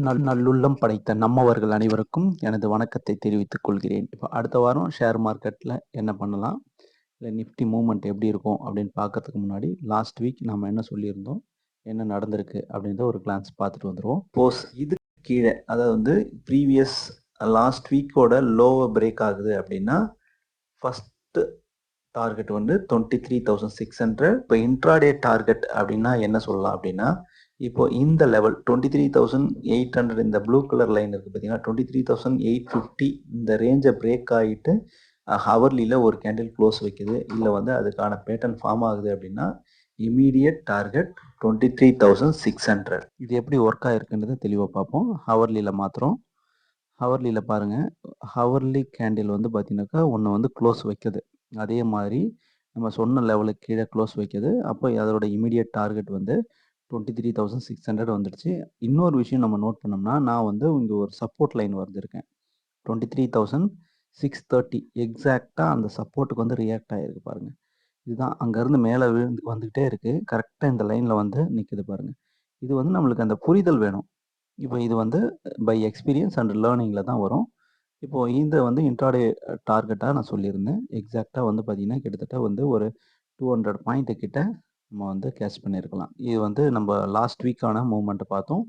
நல்லுள்ளம் படைத்த நம்மவர்கள் அனைவருக்கும் எனது வணக்கத்தை தெரிவித்துக் கொள்கிறேன். இப்போ அடுத்த வாரம் ஷேர் மார்க்கெட்டில் என்ன பண்ணலாம், இல்லை நிஃப்டி மூவ்மெண்ட் எப்படி இருக்கும் அப்படின்னு பார்க்கறதுக்கு முன்னாடி லாஸ்ட் வீக் நம்ம என்ன சொல்லியிருந்தோம், என்ன நடந்திருக்கு அப்படின்ற ஒரு கிளான்ஸ் பார்த்துட்டு வந்துடுவோம். போஸ் இது கீழே, அதாவது வந்து ப்ரீவியஸ் லாஸ்ட் வீக்கோட லோவை பிரேக் ஆகுது அப்படின்னா ஃபஸ்ட்டு டார்கெட் வந்து 23,600. இப்போ இன்ட்ராடே டார்கெட் அப்படின்னா என்ன சொல்லலாம் அப்படின்னா, இப்போ இந்த லெவல் 23,800 இந்த ப்ளூ கலர் லைன் இருக்குது பார்த்தீங்கன்னா, 23,850 இந்த ரேஞ்சை பிரேக் ஆகிட்டு ஹவர்லியில் ஒரு கேண்டில் க்ளோஸ் வைக்குது, இல்லை வந்து அதுக்கான பேட்டர்ன் ஃபார்ம் ஆகுது அப்படின்னா இமீடியட் டார்கெட் 23,600. இது எப்படி ஒர்க் ஆகிருக்குன்றதை தெளிவாக பார்ப்போம். ஹவர்லியில் மாத்திரம் ஹவர்லியில் பாருங்கள், ஹவர்லி கேண்டில் வந்து பார்த்தீங்கன்னாக்கா ஒன்று வந்து க்ளோஸ் வைக்குது, அதே மாதிரி நம்ம சொன்ன லெவலுக்கு கீழே க்ளோஸ் வைக்குது. அப்போ அதோட இமீடியட் டார்கெட் வந்து 23,600 வந்துடுச்சு. இன்னொரு விஷயம் நம்ம நோட் பண்ணோம்னா, நான் வந்து இங்கே ஒரு சப்போர்ட் லைன் வரைஞ்சிருக்கேன் 23,630. எக்ஸாக்டாக அந்த சப்போர்ட்டுக்கு வந்து ரியாக்ட் ஆகிருக்கு பாருங்கள். இதுதான் அங்கேருந்து மேலே வந்துக்கிட்டே இருக்குது, கரெக்டாக இந்த லைனில் வந்து நிற்குது பாருங்கள். இது வந்து நம்மளுக்கு அந்த புரிதல் வேணும். இப்போ இது வந்து பை எக்ஸ்பீரியன்ஸ் அண்ட் லேர்னிங்கில் தான் வரும். இப்போது இந்த வந்து இன்ட்ராடே டார்கெட்டாக நான் சொல்லியிருந்தேன். எக்ஸாக்டாக வந்து பார்த்திங்கன்னா கிட்டத்தட்ட வந்து ஒரு 200 பாயிண்ட்டு கிட்ட நம்ம வந்து கேட்ச் பண்ணியிருக்கலாம். இது வந்து நம்ம லாஸ்ட் வீக்கான மூவ்மெண்ட்டை பார்த்தோம்.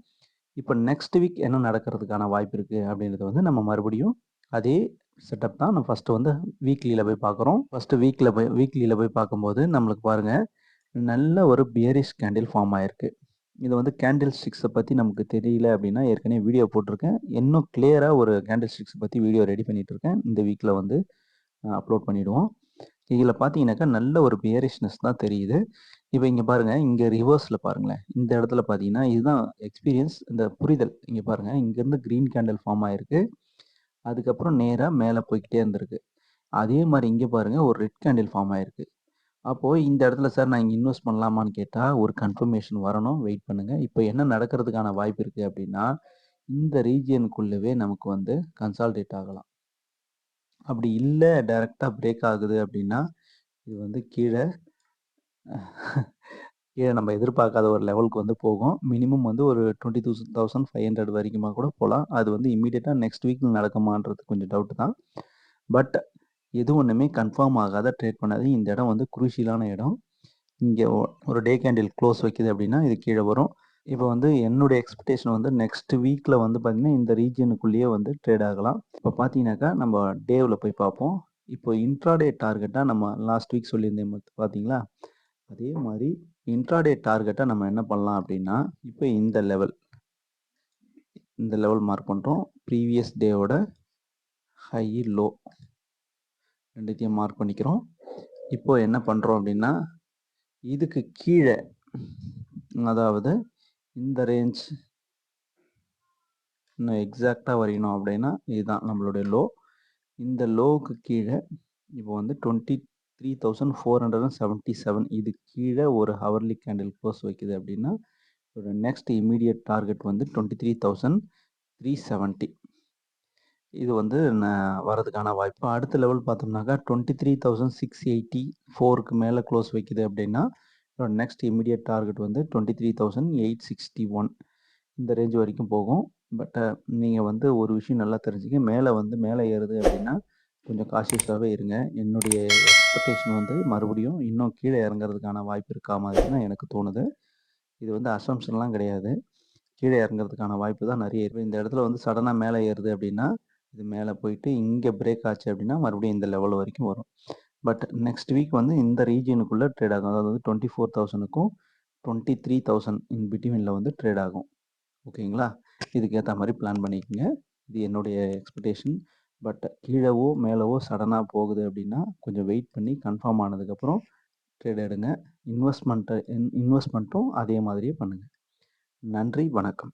இப்போ நெக்ஸ்ட் வீக் என்ன நடக்கிறதுக்கான வாய்ப்பு இருக்குது அப்படின்றத வந்து நம்ம மறுபடியும் அதே செட்டப் தான் நம்ம ஃபஸ்ட்டு வந்து வீக்லியில் போய் பார்க்குறோம். ஃபஸ்ட்டு வீக்லியில் போய் பார்க்கும்போது நம்மளுக்கு பாருங்கள், நல்ல ஒரு பியரிஷ் கேண்டில் ஃபார்ம் ஆகிருக்கு. இது வந்து கேண்டில் ஸ்டிக்ஸை பற்றி நமக்கு தெரியல அப்படின்னா ஏற்கனவே வீடியோ போட்டிருக்கேன். இன்னும் கிளியராக ஒரு கேண்டில் ஸ்டிக்ஸை பற்றி வீடியோ ரெடி பண்ணிகிட்ருக்கேன். இந்த வீக்கில் வந்து அப்லோட் பண்ணிவிடுவோம். இதில் பார்த்தீங்கன்னாக்கா நல்ல ஒரு பியரிஷ்னஸ் தான் தெரியுது. இப்போ இங்கே பாருங்கள், இங்கே ரிவர்ஸில் பாருங்களேன், இந்த இடத்துல பார்த்தீங்கன்னா இதுதான் எக்ஸ்பீரியன்ஸ், இந்த புரிதல். இங்கே பாருங்கள், இங்கேருந்து க்ரீன் கேண்டில் ஃபார்ம் ஆகிருக்கு, அதுக்கப்புறம் நேராக மேலே போய்கிட்டே இருந்திருக்கு. அதே மாதிரி இங்கே பாருங்கள், ஒரு ரெட் கேண்டில் ஃபார்ம் ஆகிருக்கு. அப்போது இந்த இடத்துல சார் நான் இங்கே இன்வெஸ்ட் பண்ணலாமான்னு கேட்டால் ஒரு கன்ஃபர்மேஷன் வரணும், வெயிட் பண்ணுங்கள். இப்போ என்ன நடக்கிறதுக்கான வாய்ப்பு இருக்குது அப்படின்னா, இந்த ரீஜியனுக்குள்ளவே நமக்கு வந்து கன்சால்டேட் ஆகலாம். அப்படி இல்லை டைரெக்டாக பிரேக் ஆகுது அப்படின்னா இது வந்து கீழே நம்ம எதிர்பார்க்காத ஒரு லெவலுக்கு வந்து போகும். மினிமம் வந்து ஒரு 22,500 வரைக்குமா கூட போகலாம். அது வந்து இம்மீடியட்டாக நெக்ஸ்ட் வீக்கில் நடக்குமான்றது கொஞ்சம் டவுட்டு தான். பட் எது ஒன்றுமே கன்ஃபார்ம் ஆகாத ட்ரேட் பண்ணாது. இந்த இடம் வந்து குரூஷியலான இடம். இங்கே ஒரு டே கேண்டில் க்ளோஸ் வைக்குது அப்படின்னா இது கீழே வரும். இப்போ வந்து என்னுடைய எக்ஸ்பெக்டேஷன் வந்து நெக்ஸ்ட் வீக்கில் வந்து பார்த்திங்கன்னா இந்த ரீஜியனுக்குள்ளேயே வந்து ட்ரேட் ஆகலாம். இப்போ பார்த்தீங்கன்னாக்கா நம்ம டேவில் போய் பார்ப்போம். இப்போ இன்ட்ராடே டார்கெட்டாக நம்ம லாஸ்ட் வீக் சொல்லியிருந்தேன் பார்த்தீங்களா, அதே மாதிரி இன்ட்ராடே டார்கெட்டாக நம்ம என்ன பண்ணலாம் அப்படின்னா, இப்போ இந்த லெவல் மார்க் பண்ணுறோம். ப்ரீவியஸ் டேவோட ஹை லோ ரெண்டுத்தையும் மார்க் பண்ணிக்கிறோம். இப்போ என்ன பண்ணுறோம் அப்படின்னா, இதுக்கு கீழே, அதாவது இந்த ரேஞ்ச் இன்னும் எக்ஸாக்டாக வரையணும் அப்படின்னா இதுதான் நம்மளுடைய லோ. இந்த லோவுக்கு கீழே இப்போ வந்து 23,477 இது கீழே ஒரு ஹவர்லி கேண்டில் க்ளோஸ் வைக்குது அப்படின்னா ஒரு நெக்ஸ்ட் இமீடியட் டார்கெட் வந்து 23,370. இது வந்து வரதுக்கான வாய்ப்பு. அடுத்த லெவல் பார்த்தோம்னாக்கா 23,684க்கு மேலே க்ளோஸ் வைக்குது அப்படின்னா நெக்ஸ்ட் இமீடியட் டார்கெட் வந்து 23,861 இந்த ரேஞ்ச் வரைக்கும் போகும். பட் நீங்கள் வந்து ஒரு விஷயம் நல்லா தெரிஞ்சுக்க, மேலே ஏறுது அப்படின்னா கொஞ்சம் காஷியஸாகவே இருங்க. என்னுடைய எக்ஸ்பெக்டேஷன் வந்து மறுபடியும் இன்னும் கீழே இறங்குறதுக்கான வாய்ப்பு இருக்கா மாதிரி தான் எனக்கு தோணுது. இது வந்து அசம்ஷன்லாம் கிடையாது, கீழே இறங்குறதுக்கான வாய்ப்பு தான் நிறைய இருக்குது. இந்த இடத்துல வந்து சடனாக மேலே ஏறுது அப்படின்னா இது மேலே போயிட்டு இங்கே பிரேக் ஆச்சு அப்படின்னா மறுபடியும் இந்த லெவல் வரைக்கும் வரும். பட் நெக்ஸ்ட் வீக் வந்து இந்த ரீஜியனுக்குள்ளே ட்ரேட் ஆகும். அதாவது வந்து 24,000க்கும் 23,000 இன் பிட்வீனில் வந்து ட்ரேட் ஆகும். ஓகேங்களா? இதுக்கு ஏற்ற மாதிரி பிளான் பண்ணிக்கோங்க. இது என்னுடைய எக்ஸ்பெக்டேஷன். பட் கீழவோ மேலவோ சடனாக போகுது அப்படின்னா கொஞ்சம் வெயிட் பண்ணி கன்ஃபார்ம் ஆனதுக்கப்புறம் ட்ரேட் எடுங்க. இன்வெஸ்ட்மெண்ட்டும் அதே மாதிரியே பண்ணுங்கள். நன்றி, வணக்கம்.